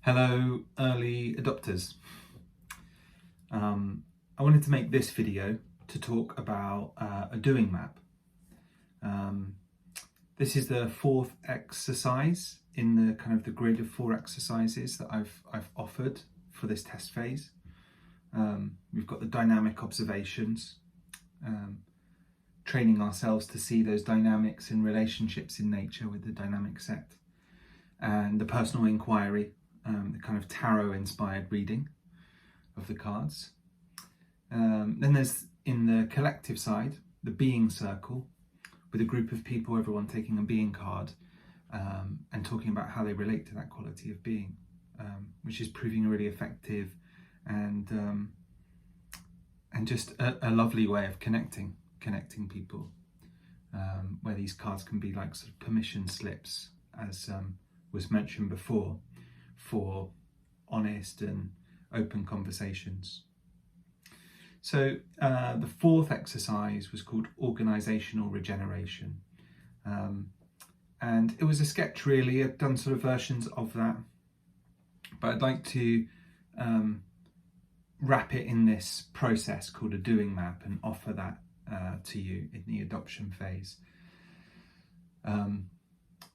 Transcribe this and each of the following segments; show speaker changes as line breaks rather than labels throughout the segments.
Hello, early adopters. I wanted to make this video to talk about a doing map. This is the fourth exercise in the kind of the grid of 4 exercises that I've offered for this test phase. We've got the dynamic observations, training ourselves to see those dynamics and relationships in nature with the dynamic set, and the personal inquiry, the kind of tarot inspired reading of the cards. Then there's, in the collective side, the being circle, with a group of people, everyone taking a being card, and talking about how they relate to that quality of being, which is proving really effective and just a lovely way of connecting people, where these cards can be like sort of permission slips, as was mentioned before, for honest and open conversations. So the fourth exercise was called organisational regeneration, and it was a sketch really. I've done sort of versions of that, but I'd like to wrap it in this process called a doing map and offer that to you in the adoption phase.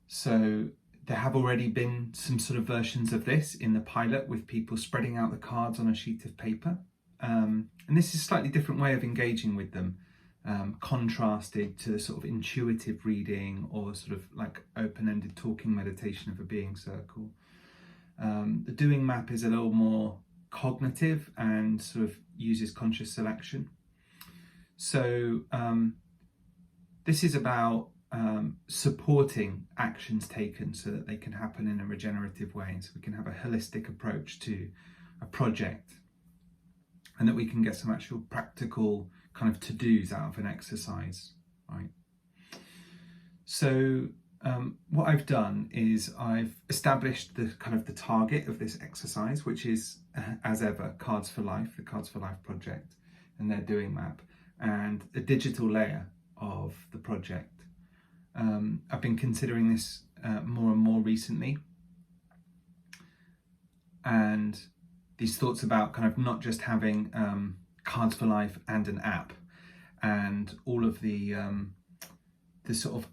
So there have already been some sort of versions of this in the pilot, with people spreading out the cards on a sheet of paper. And this is a slightly different way of engaging with them, contrasted to the sort of intuitive reading or sort of like open-ended talking meditation of a being circle. The doing map is a little more cognitive and sort of uses conscious selection. So this is about supporting actions taken so that they can happen in a regenerative way, so we can have a holistic approach to a project, and that we can get some actual practical kind of to-dos out of an exercise, right? So what I've done is I've established the kind of the target of this exercise, which is, as ever, Cards for Life, the Cards for Life project and their doing map, and a digital layer of the project. I've been considering this more and more recently, and these thoughts about kind of not just having Cards for Life and an app, and all of the sort of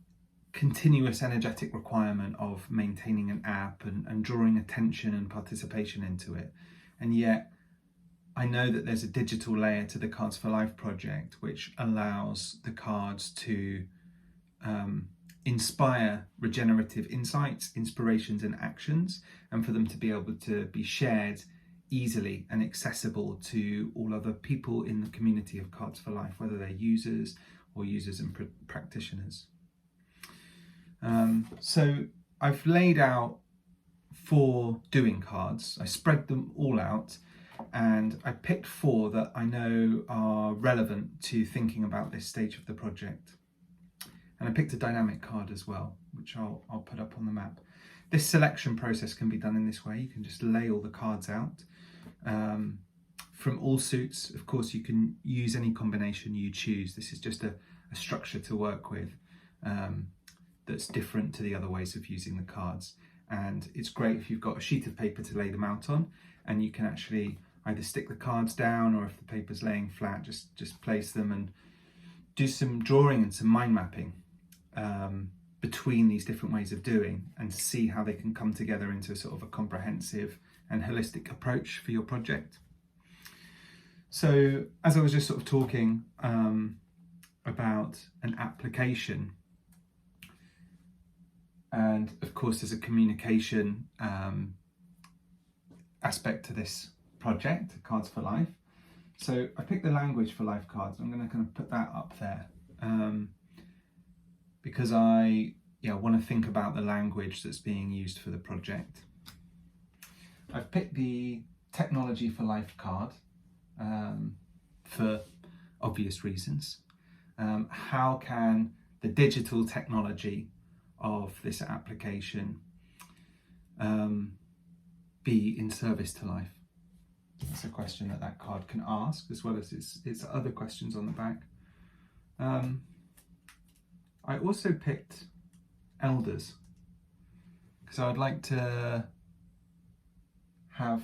continuous energetic requirement of maintaining an app and drawing attention and participation into it. And yet I know that there's a digital layer to the Cards for Life project which allows the cards to inspire regenerative insights, inspirations and actions, and for them to be able to be shared easily and accessible to all other people in the community of Cards for Life, whether they're users or users and practitioners. So I've laid out 4 doing cards. I spread them all out, and I picked 4 that I know are relevant to thinking about this stage of the project. And I picked a dynamic card as well, which I'll put up on the map. This selection process can be done in this way. You can just lay all the cards out from all suits. Of course, you can use any combination you choose. This is just a structure to work with that's different to the other ways of using the cards. And it's great if you've got a sheet of paper to lay them out on, and you can actually either stick the cards down, or if the paper's laying flat, just place them and do some drawing and some mind mapping between these different ways of doing, and see how they can come together into sort of a comprehensive and holistic approach for your project. So as I was just sort of talking about an application, and of course there's a communication aspect to this project, Cards for Life. So I picked the Language for Life cards. I'm going to kind of put that up there because I want to think about the language that's being used for the project. I've picked the Technology for Life card for obvious reasons. How can the digital technology of this application be in service to life? That's a question that card can ask, as well as its other questions on the back. I also picked Elders, because I'd like to have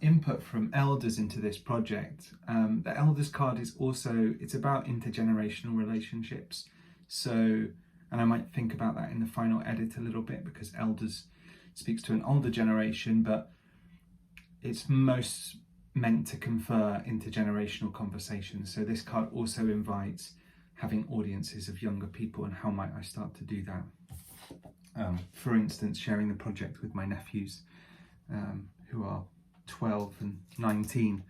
input from elders into this project. The elders card is also, it's about intergenerational relationships. So, and I might think about that in the final edit a little bit, because elders speaks to an older generation, but it's most meant to confer intergenerational conversations. So this card also invites having audiences of younger people, and how might I start to do that? For instance, sharing the project with my nephews, who are 12 and 19,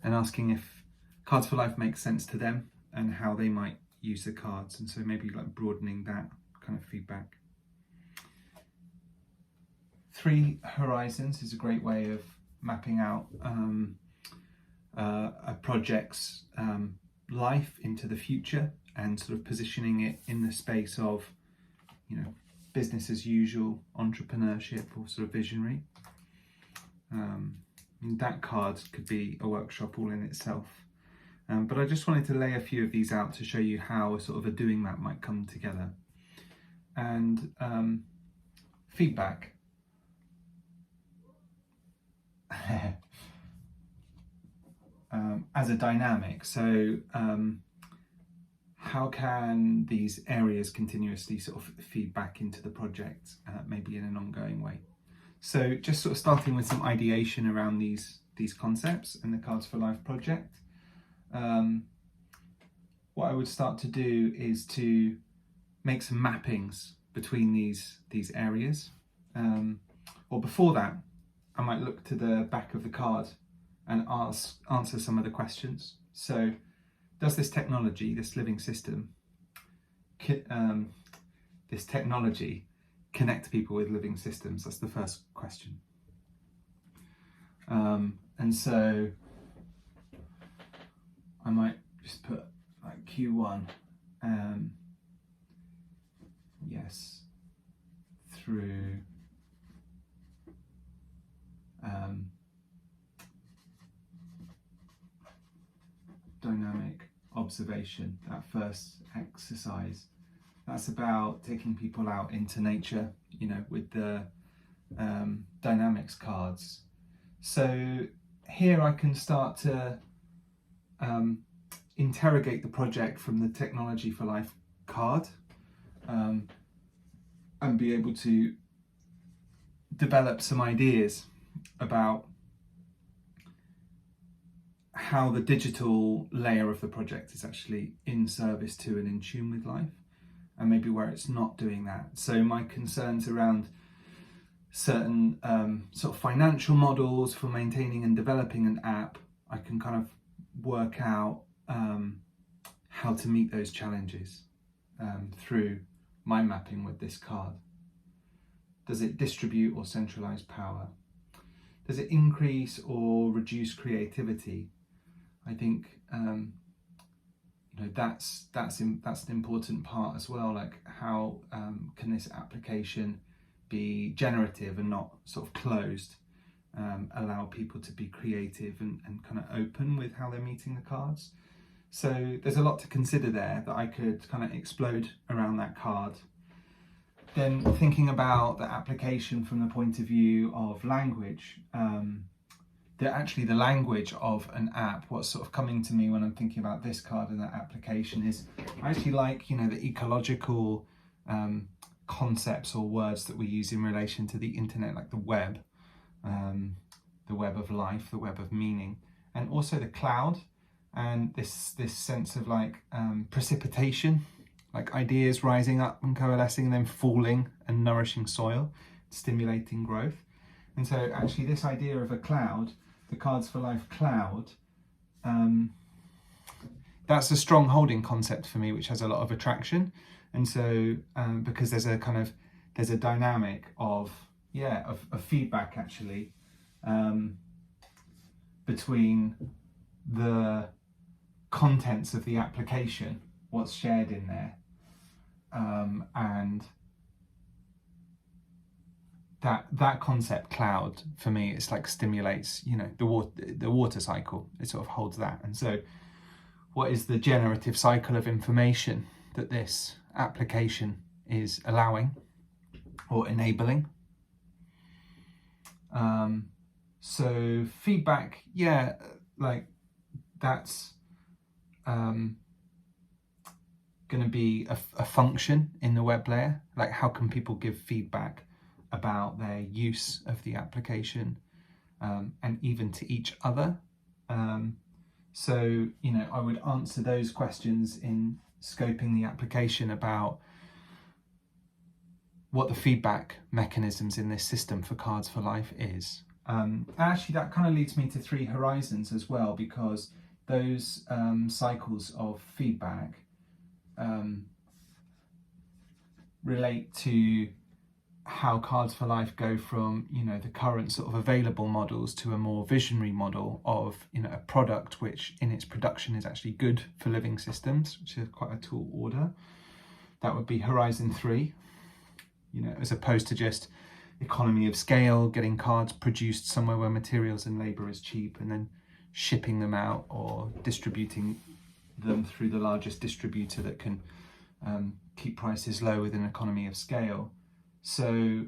and asking if Cards for Life makes sense to them and how they might use the cards, and so maybe like broadening that kind of feedback. 3 horizons is a great way of mapping out a project's life into the future, and sort of positioning it in the space of, you know, business as usual, entrepreneurship, or sort of visionary. That card could be a workshop all in itself. But I just wanted to lay a few of these out to show you how a sort of a doing map might come together. And feedback. As a dynamic. So how can these areas continuously sort of feed back into the project, maybe in an ongoing way? So just sort of starting with some ideation around these concepts and the Cards for Life project. What I would start to do is to make some mappings between these areas. Or before that, I might look to the back of the card and answer some of the questions. So, does this technology, this living system, this technology connect people with living systems? That's the first question. And so I might just put like Q1, yes, through dynamic observation, that first exercise. That's about taking people out into nature, you know, with the dynamics cards. So here I can start to interrogate the project from the Technology for Life card, and be able to develop some ideas about how the digital layer of the project is actually in service to and in tune with life, and maybe where it's not doing that. So my concerns around certain sort of financial models for maintaining and developing an app, I can kind of work out how to meet those challenges through my mapping with this card. Does it distribute or centralize power? Does it increase or reduce creativity? I think you know, that's an important part as well. Like, how can this application be generative and not sort of closed? Allow people to be creative and kind of open with how they're meeting the cards. So there's a lot to consider there that I could kind of explode around that card. Then thinking about the application from the point of view of language, the language of an app, what's sort of coming to me when I'm thinking about this card and that application is, I actually like, you know, the ecological concepts or words that we use in relation to the internet, like the web of life, the web of meaning, and also the cloud, and this sense of like precipitation, like ideas rising up and coalescing and then falling and nourishing soil, stimulating growth. And so actually this idea of a cloud, the Cards for Life cloud, that's a strong holding concept for me, which has a lot of attraction. And so because there's a dynamic of feedback actually between the contents of the application, what's shared in there, and that concept cloud for me, it's like stimulates, you know, the water cycle. It sort of holds that. And so what is the generative cycle of information that this application is allowing or enabling? So feedback, yeah, like that's going to be a function in the web layer. Like, how can people give feedback about their use of the application, and even to each other? So, you know, I would answer those questions in scoping the application about what the feedback mechanisms in this system for Cards for Life is. Actually, that kind of leads me to Three Horizons as well, because those cycles of feedback relate to how Cards for Life go from, you know, the current sort of available models to a more visionary model of, you know, a product which in its production is actually good for living systems, which is quite a tall order. That would be Horizon 3, you know, as opposed to just economy of scale, getting cards produced somewhere where materials and labour is cheap and then shipping them out or distributing them through the largest distributor that can keep prices low with an economy of scale. So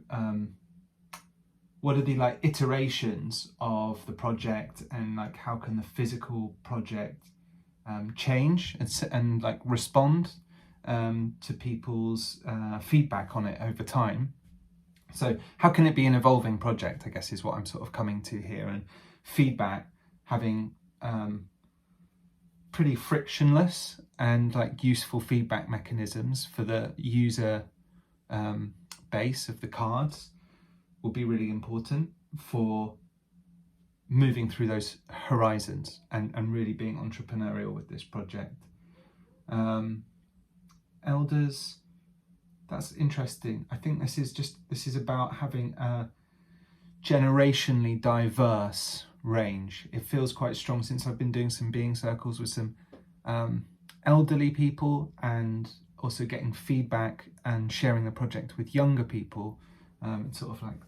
what are the like iterations of the project, and like how can the physical project change and like respond to people's feedback on it over time? So how can it be an evolving project, I guess, is what I'm sort of coming to here. And feedback having pretty frictionless and like useful feedback mechanisms for the user base of the cards will be really important for moving through those horizons and really being entrepreneurial with this project. Elders, that's interesting. I think this is about having a generationally diverse range. It feels quite strong since I've been doing some being circles with some elderly people, and also getting feedback and sharing the project with younger people, sort of like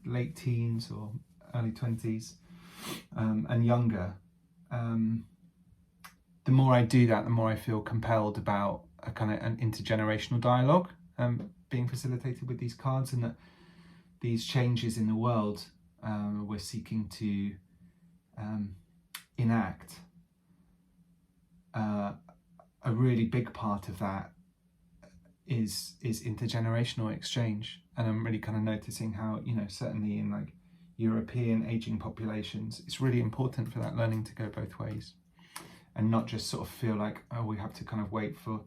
late teens or early 20s and younger. The more I do that, the more I feel compelled about a kind of an intergenerational dialogue being facilitated with these cards, and that these changes in the world we're seeking to enact, a really big part of that is intergenerational exchange. And I'm really kind of noticing how, you know, certainly in like European aging populations, it's really important for that learning to go both ways, and not just sort of feel like, oh, we have to kind of wait for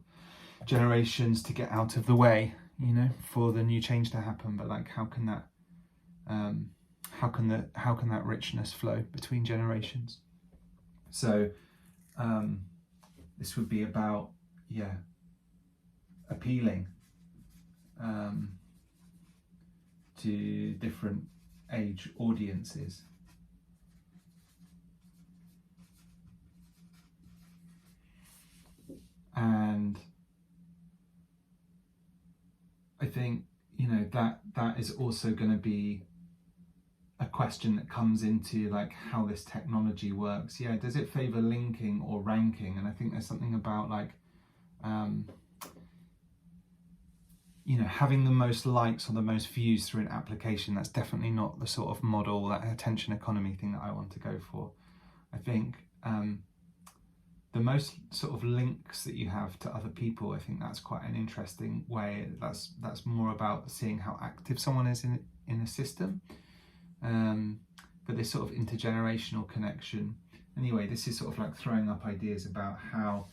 generations to get out of the way, you know, for the new change to happen. But like, how can that richness flow between generations? So this would be about, yeah, appealing to different age audiences. And I think, you know, that is also going to be a question that comes into like how this technology works. Yeah, does it favor linking or ranking? And I think there's something about like you know, having the most likes or the most views through an application. That's definitely not the sort of model, that attention economy thing that I want to go for. I think the most sort of links that you have to other people, I think that's quite an interesting way. That's more about seeing how active someone is in a system. But this sort of intergenerational connection. Anyway, this is sort of like throwing up ideas about how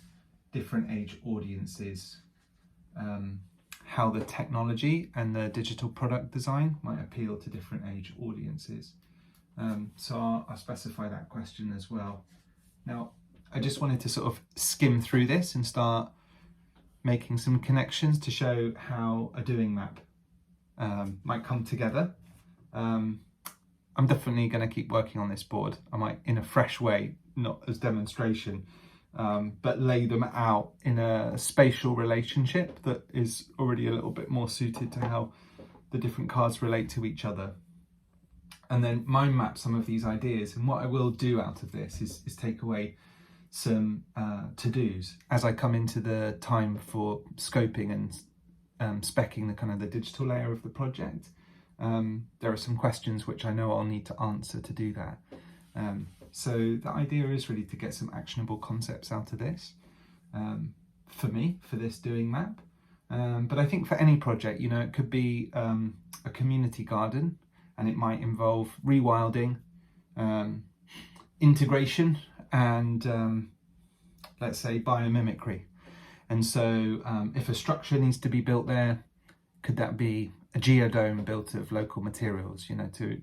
different age audiences, how the technology and the digital product design might appeal to different age audiences. So I'll specify that question as well. Now, I just wanted to sort of skim through this and start making some connections to show how a doing map might come together. I'm definitely going to keep working on this board. I might, in a fresh way, not as demonstration, but lay them out in a spatial relationship that is already a little bit more suited to how the different cards relate to each other. And then mind map some of these ideas. And what I will do out of this is take away some to-dos as I come into the time for scoping and speccing the kind of the digital layer of the project. there are some questions which I know I'll need to answer to do that. So the idea is really to get some actionable concepts out of this, for me, for this doing map. But I think for any project, you know, it could be a community garden, and it might involve rewilding, integration, and let's say biomimicry. And so if a structure needs to be built there, could that be a geodome built of local materials, you know, to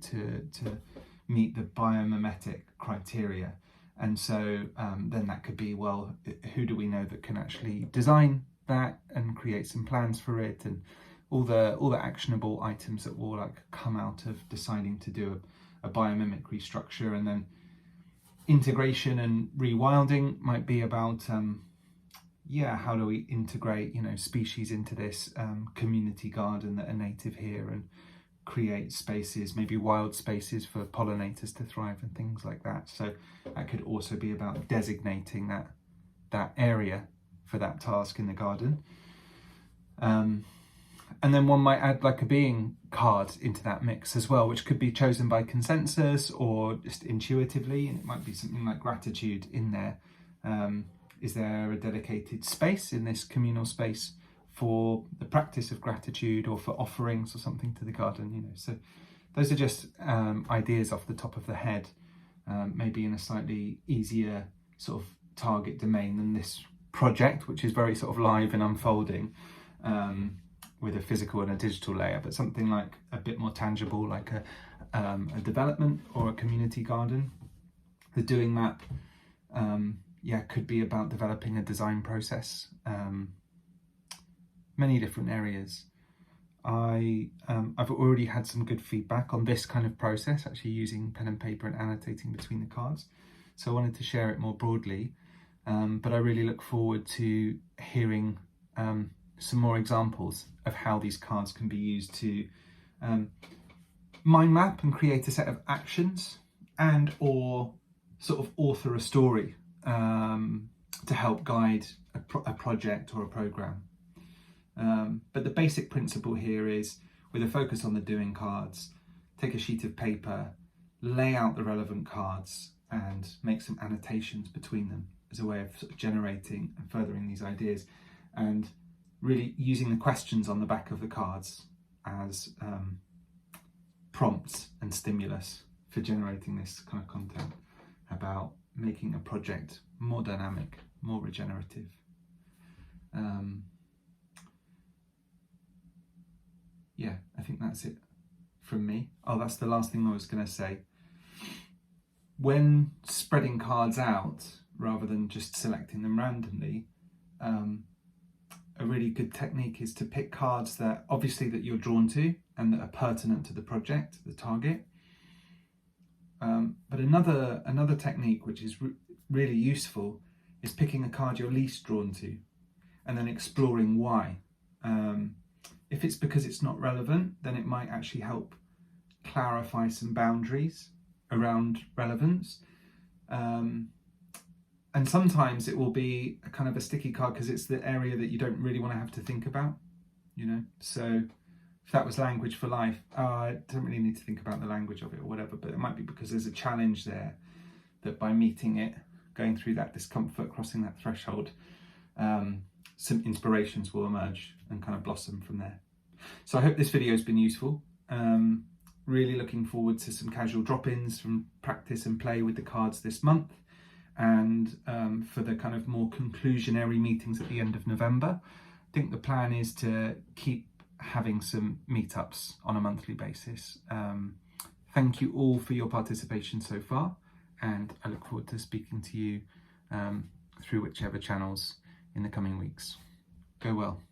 meet the biomimetic criteria? And so then that could be, well, who do we know that can actually design that and create some plans for it, and all the actionable items that will like come out of deciding to do a biomimicry structure. And then integration and rewilding might be about how do we integrate, you know, species into this community garden that are native here, and create spaces, maybe wild spaces for pollinators to thrive and things like that. So that could also be about designating that area for that task in the garden. And then one might add like a being card into that mix as well, which could be chosen by consensus or just intuitively, and it might be something like gratitude in there. Is there a dedicated space in this communal space for the practice of gratitude, or for offerings or something to the garden, you know? So those are just ideas off the top of the head, maybe in a slightly easier sort of target domain than this project, which is very sort of live and unfolding, with a physical and a digital layer, but something like a bit more tangible, like a development or a community garden. The doing map, could be about developing a design process, many different areas. I've already had some good feedback on this kind of process, actually using pen and paper and annotating between the cards. So I wanted to share it more broadly, but I really look forward to hearing some more examples of how these cards can be used to mind map and create a set of actions, and or sort of author a story to help guide a project or a program. But the basic principle here is, with a focus on the doing cards, take a sheet of paper, lay out the relevant cards, and make some annotations between them as a way of sort of generating and furthering these ideas, and really using the questions on the back of the cards as prompts and stimulus for generating this kind of content about making a project more dynamic, more regenerative. I think that's it from me. Oh, that's the last thing I was going to say. When spreading cards out, rather than just selecting them randomly, a really good technique is to pick cards that you're drawn to and that are pertinent to the project, the target. But another technique which is really useful is picking a card you're least drawn to, and then exploring why. If it's because it's not relevant, then it might actually help clarify some boundaries around relevance. And sometimes it will be a kind of a sticky card because it's the area that you don't really want to have to think about, you know? So if that was language for life, I don't really need to think about the language of it or whatever, but it might be because there's a challenge there that by meeting it, going through that discomfort, crossing that threshold, some inspirations will emerge and kind of blossom from there. So I hope this video has been useful. Really looking forward to some casual drop-ins from practice and play with the cards this month, and for the kind of more conclusionary meetings at the end of November. I think the plan is to keep having some meetups on a monthly basis. Thank you all for your participation so far, and I look forward to speaking to you through whichever channels in the coming weeks. Go well.